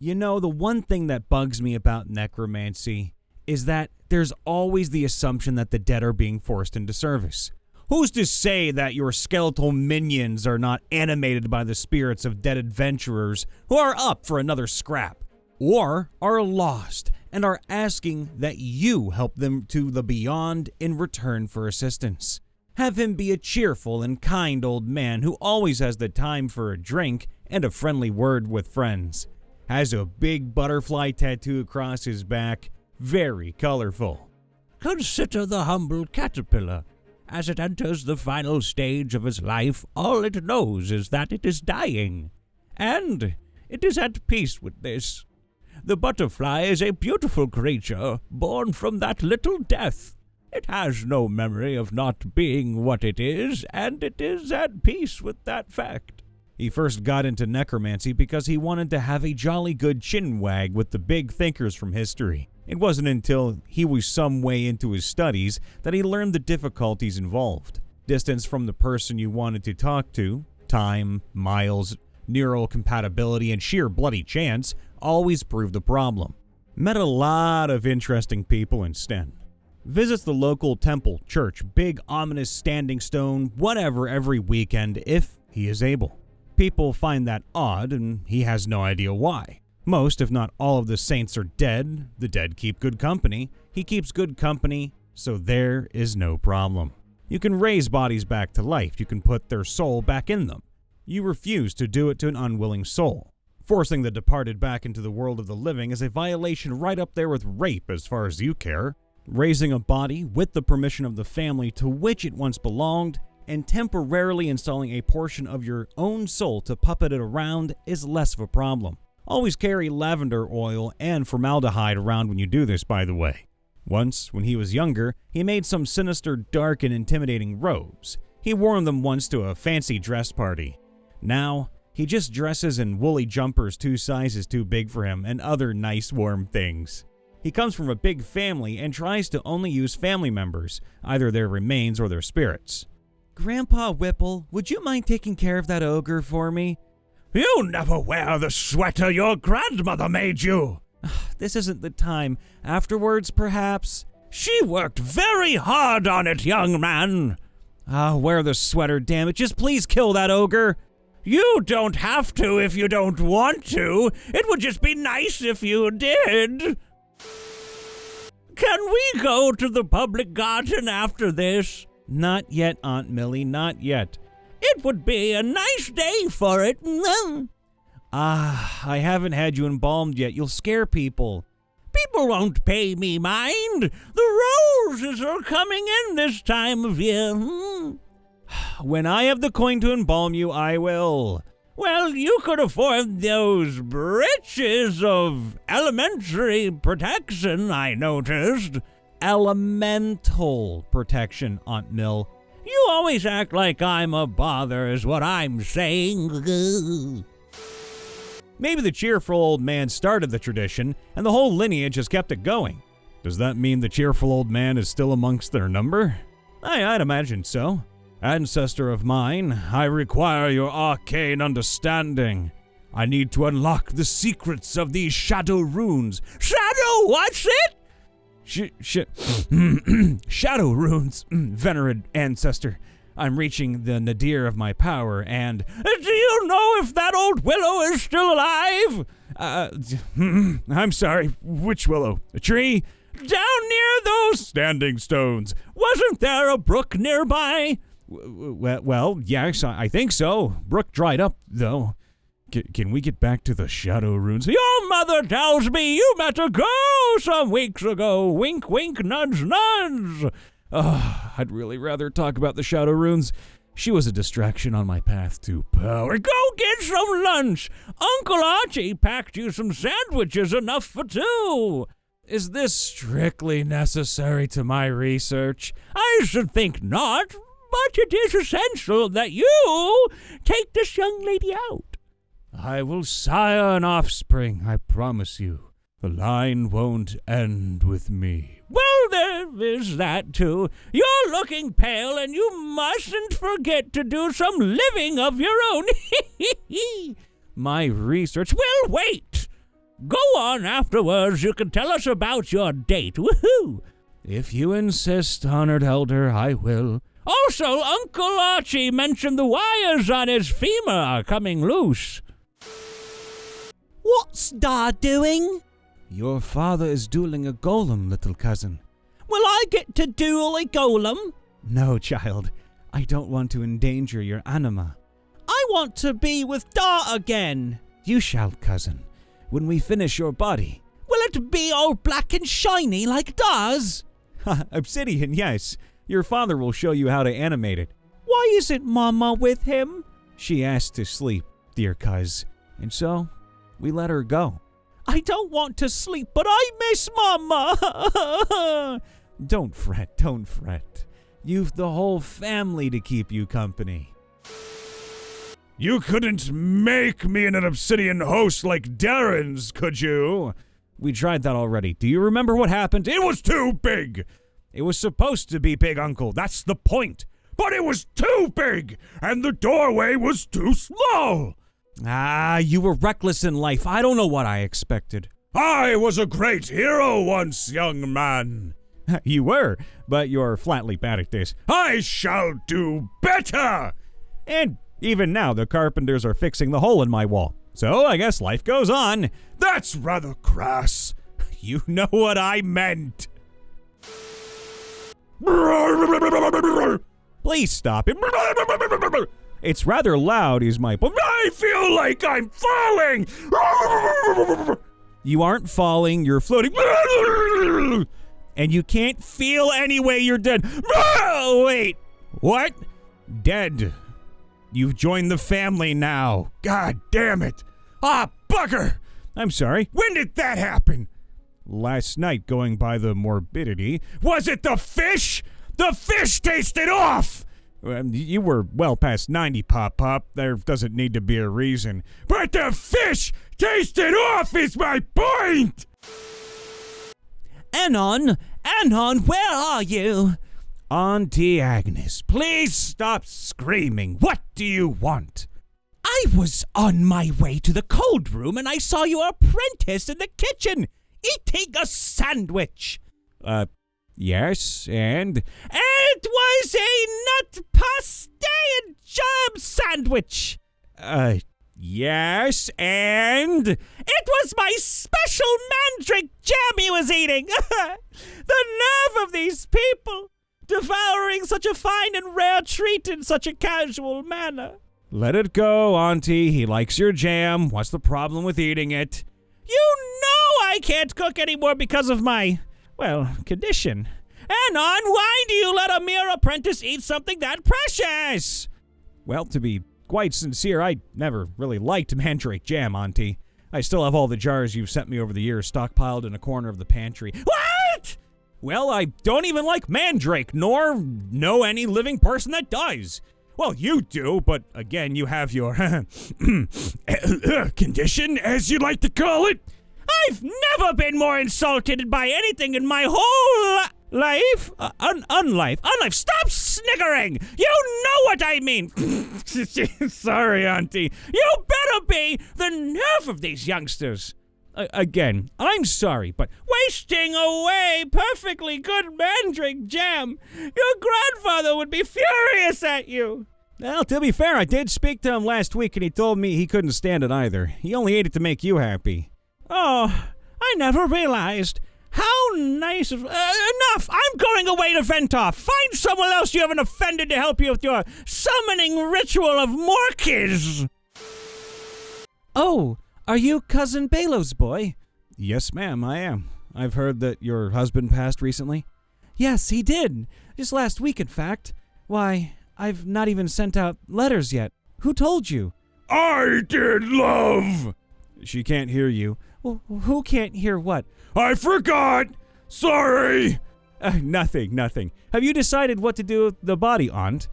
You know, the one thing that bugs me about necromancy is that there's always the assumption that the dead are being forced into service. Who's to say that your skeletal minions are not animated by the spirits of dead adventurers who are up for another scrap, or are lost and are asking that you help them to the beyond in return for assistance? Have him be a cheerful and kind old man who always has the time for a drink and a friendly word with friends. Has a big butterfly tattoo across his back, very colorful. Consider the humble caterpillar. As it enters the final stage of its life, all it knows is that it is dying. And it is at peace with this. The butterfly is a beautiful creature, born from that little death. It has no memory of not being what it is, and it is at peace with that fact. He first got into necromancy because he wanted to have a jolly good chinwag with the big thinkers from history. It wasn't until he was some way into his studies that he learned the difficulties involved. Distance from the person you wanted to talk to, time, miles, neural compatibility, and sheer bloody chance always proved the problem. Met a lot of interesting people instead. Visits the local temple, church, big ominous standing stone, whatever every weekend if he is able. People find that odd and he has no idea why. Most, if not all of the saints are dead, the dead keep good company, he keeps good company, so there is no problem. You can raise bodies back to life, you can put their soul back in them. You refuse to do it to an unwilling soul. Forcing the departed back into the world of the living is a violation right up there with rape as far as you care. Raising a body with the permission of the family to which it once belonged and temporarily installing a portion of your own soul to puppet it around is less of a problem. Always carry lavender oil and formaldehyde around when you do this, by the way. Once, when he was younger, he made some sinister, dark, and intimidating robes. He wore them once to a fancy dress party. Now, he just dresses in woolly jumpers 2 sizes too big for him and other nice warm things. He comes from a big family and tries to only use family members, either their remains or their spirits. Grandpa Whipple, would you mind taking care of that ogre for me? You never wear the sweater your grandmother made you. This isn't the time. Afterwards, perhaps? She worked very hard on it, young man. I'll wear the sweater, damn it. Just please kill that ogre. You don't have to if you don't want to. It would just be nice if you did. Can we go to the public garden after this? Not yet, Aunt Millie, not yet. It would be a nice day for it. I haven't had you embalmed yet. You'll scare people. People won't pay me mind. The roses are coming in this time of year. When I have the coin to embalm you, I will. Well, you could afford those breeches of elementary protection, I noticed. Elemental protection, Aunt Mill. You always act like I'm a bother, is what I'm saying. Maybe the cheerful old man started the tradition, and the whole lineage has kept it going. Does that mean the cheerful old man is still amongst their number? I'd imagine so. Ancestor of mine, I require your arcane understanding. I need to unlock the secrets of these shadow runes. Shadow, what's it? Shadow runes, venerate ancestor. I'm reaching the nadir of my power, and... Do you know if that old willow is still alive? I'm sorry, which willow? A tree? Down near those standing stones. Wasn't there a brook nearby? Well, yes, I think so. Brook dried up, though. Can we get back to the shadow runes? Your mother tells me you met a girl some weeks ago. Wink, wink, nudge, nudge. I'd really rather talk about the shadow runes. She was a distraction on my path to power. Go get some lunch. Uncle Archie packed you some sandwiches, enough for 2. Is this strictly necessary to my research? I should think not, but it is essential that you take this young lady out. I will sire an offspring, I promise you. The line won't end with me. Well, there is that, too. You're looking pale, and you mustn't forget to do some living of your own. My research... Well, wait. Go on afterwards. You can tell us about your date. Woohoo! If you insist, honored elder, I will. Also, Uncle Archie mentioned the wires on his femur are coming loose. What's Da doing? Your father is dueling a golem, little cousin. Will I get to duel a golem? No, child. I don't want to endanger your anima. I want to be with Da again. You shall, cousin, when we finish your body. Will it be all black and shiny like Da's? Obsidian, yes. Your father will show you how to animate it. Why isn't Mama with him? She asked to sleep, dear cuz, and so we let her go. I don't want to sleep, but I miss Mama. Don't fret, don't fret. You've the whole family to keep you company. You couldn't make me an Obsidian Host like Darren's, could you? We tried that already. Do you remember what happened? It was too big! It was supposed to be big, Uncle. That's the point. But it was too big, and the doorway was too small! Ah, you were reckless in life. I don't know what I expected. I was a great hero once, young man. You were, but you're flatly bad at this. I shall do better! And even now, the carpenters are fixing the hole in my wall. So I guess life goes on. That's rather crass. You know what I meant. Please stop it. It's rather loud, is my point. I feel like I'm falling! You aren't falling, you're floating. And you can't feel anyway, you're dead. Wait, what? Dead. You've joined the family now. God damn it. Ah, bugger! I'm sorry. When did that happen? Last night, going by the morbidity. Was it the fish? The fish tasted off! You were well past 90, Pop. There doesn't need to be a reason. But the fish tasted off is my point! Anon, where are you? Auntie Agnes, please stop screaming. What do you want? I was on my way to the cold room and I saw your apprentice in the kitchen, eating a sandwich. Yes, and? It was a nut pasty and jam sandwich. Yes, and? It was my special mandrake jam he was eating. The nerve of these people, devouring such a fine and rare treat in such a casual manner. Let it go, Auntie. He likes your jam. What's the problem with eating it? You know I can't cook anymore because of my, condition. Anon, why do you let a mere apprentice eat something that precious? Well, to be quite sincere, I never really liked mandrake jam, Auntie. I still have all the jars you've sent me over the years stockpiled in a corner of the pantry. What? Well, I don't even like mandrake, nor know any living person that does. Well, you do, but again, you have your condition, as you like to call it. I've never been more insulted by anything in my whole life. Unlife. Stop sniggering. You know what I mean. Sorry, Auntie. You better be. The nerve of these youngsters. Again, I'm sorry, but wasting away perfectly good mandrake jam. Your grandfather would be furious at you. Well, to be fair, I did speak to him last week and he told me he couldn't stand it either. He only ate it to make you happy. Oh, I never realized. How nice of... enough! I'm going away to Ventoff. Find someone else you haven't offended to help you with your summoning ritual of Morkiz. Oh, are you Cousin Belo's boy? Yes, ma'am, I am. I've heard that your husband passed recently. Yes, he did. Just last week, in fact. Why, I've not even sent out letters yet. Who told you? I did, love! She can't hear you. Well, who can't hear what? I forgot! Sorry! Nothing. Have you decided what to do with the body, Aunt?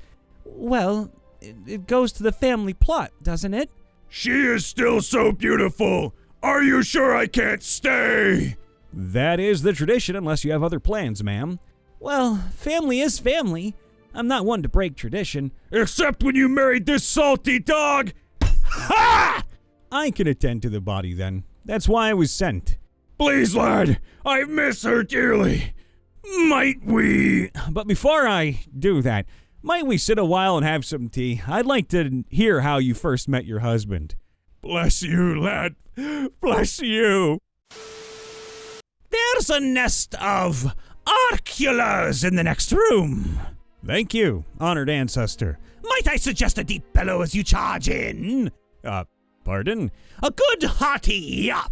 Well, it goes to the family plot, doesn't it? She is still so beautiful! Are you sure I can't stay? That is the tradition, unless you have other plans, ma'am. Well, family is family. I'm not one to break tradition. Except when you married this salty dog! Ha! I can attend to the body then. That's why I was sent. Please, lad, I miss her dearly. Might we? But before I do that, might we sit a while and have some tea? I'd like to hear how you first met your husband. Bless you, lad. Bless you. There's a nest of Arculus in the next room. Thank you, honored ancestor. Might I suggest a deep bellow as you charge in? Pardon? A good hearty yap.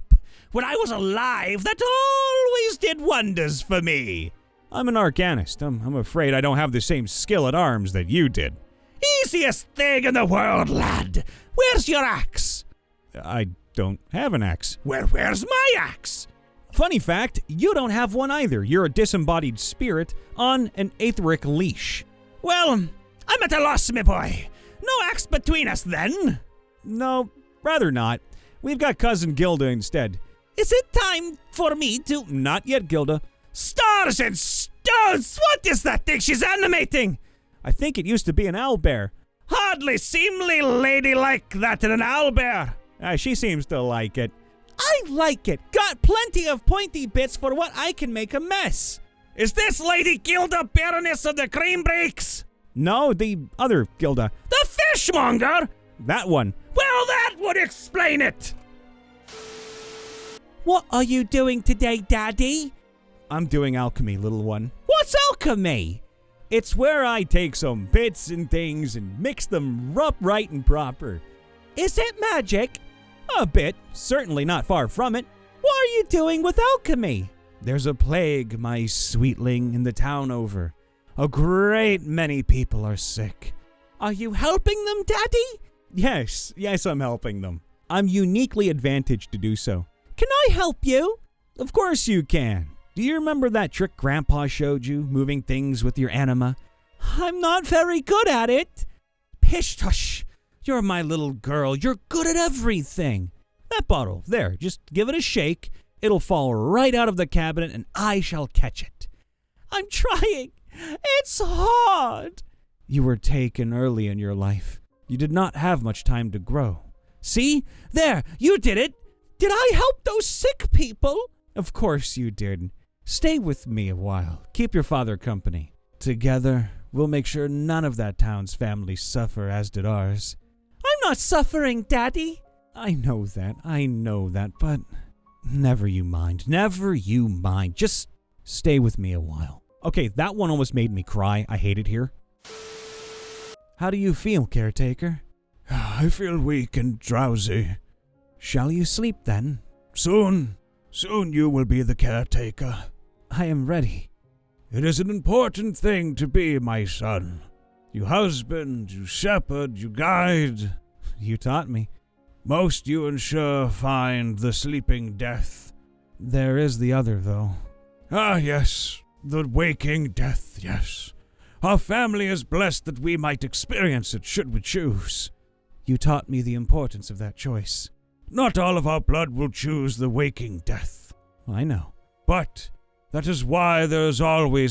When I was alive, that always did wonders for me. I'm an arcanist. I'm afraid I don't have the same skill at arms that you did. Easiest thing in the world, lad. Where's your axe? I don't have an axe. Where's my axe? Funny fact, you don't have one either. You're a disembodied spirit on an etheric leash. Well, I'm at a loss, my boy. No axe between us, then? No, rather not. We've got Cousin Gilda instead. Is it time for me to... Not yet, Gilda. Stars and stones! What is that thing she's animating? I think it used to be an owlbear. Hardly seemly lady like that in an owlbear. She seems to like it. I like it. Got plenty of pointy bits for what I can make a mess. Is this Lady Gilda, Baroness of the Cream Breaks? No, the other Gilda. The fishmonger? That one. Well, that would explain it. What are you doing today, Daddy? I'm doing alchemy, little one. What's alchemy? It's where I take some bits and things and mix them up right and proper. Is it magic? A bit, certainly not far from it. What are you doing with alchemy? There's a plague, my sweetling, in the town over. A great many people are sick. Are you helping them, Daddy? Yes, I'm helping them. I'm uniquely advantaged to do so. Can I help you? Of course you can. Do you remember that trick Grandpa showed you, moving things with your anima? I'm not very good at it. Pish tush. You're my little girl. You're good at everything. That bottle, there, just give it a shake. It'll fall right out of the cabinet and I shall catch it. I'm trying. It's hard. You were taken early in your life. You did not have much time to grow. See? There, you did it. Did I help those sick people? Of course you did. Stay with me a while. Keep your father company. Together, we'll make sure none of that town's families suffer as did ours. I'm not suffering, Daddy. I know that, but never you mind. Just stay with me a while. Okay, that one almost made me cry. I hate it here. How do you feel, Caretaker? I feel weak and drowsy. Shall you sleep then? Soon you will be the caretaker. I am ready. It is an important thing to be, my son. You husband, you shepherd, you guide. You taught me. Most you ensure find the sleeping death. There is the other, though. Ah, yes, the waking death, yes. Our family is blessed that we might experience it should we choose. You taught me the importance of that choice. Not all of our blood will choose the waking death. I know. But that is why there's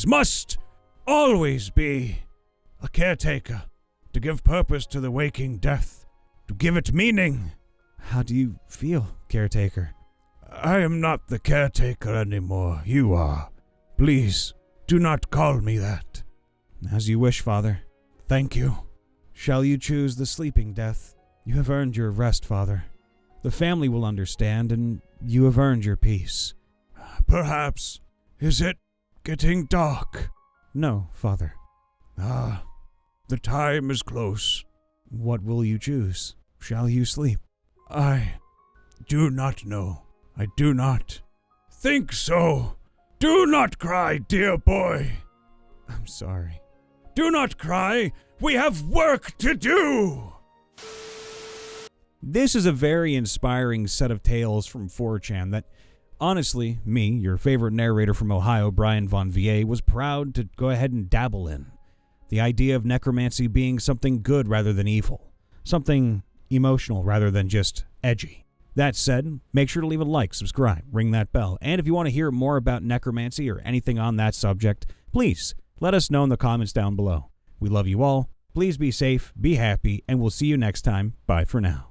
must always be a caretaker to give purpose to the waking death, to give it meaning. How do you feel, Caretaker? I am not the caretaker anymore. You are. Please, do not call me that. As you wish, Father. Thank you. Shall you choose the sleeping death? You have earned your rest, Father. The family will understand, and you have earned your peace. Perhaps. Is it getting dark? No, Father. Ah, the time is close. What will you choose? Shall you sleep? I do not know. I do not think so. Do not cry, dear boy. I'm sorry. Do not cry. We have work to do. This is a very inspiring set of tales from 4chan that, honestly, me, your favorite narrator from Ohio, Brian Von VA, was proud to go ahead and dabble in. The idea of necromancy being something good rather than evil. Something emotional rather than just edgy. That said, make sure to leave a like, subscribe, ring that bell, and if you want to hear more about necromancy or anything on that subject, please let us know in the comments down below. We love you all. Please be safe, be happy, and we'll see you next time. Bye for now.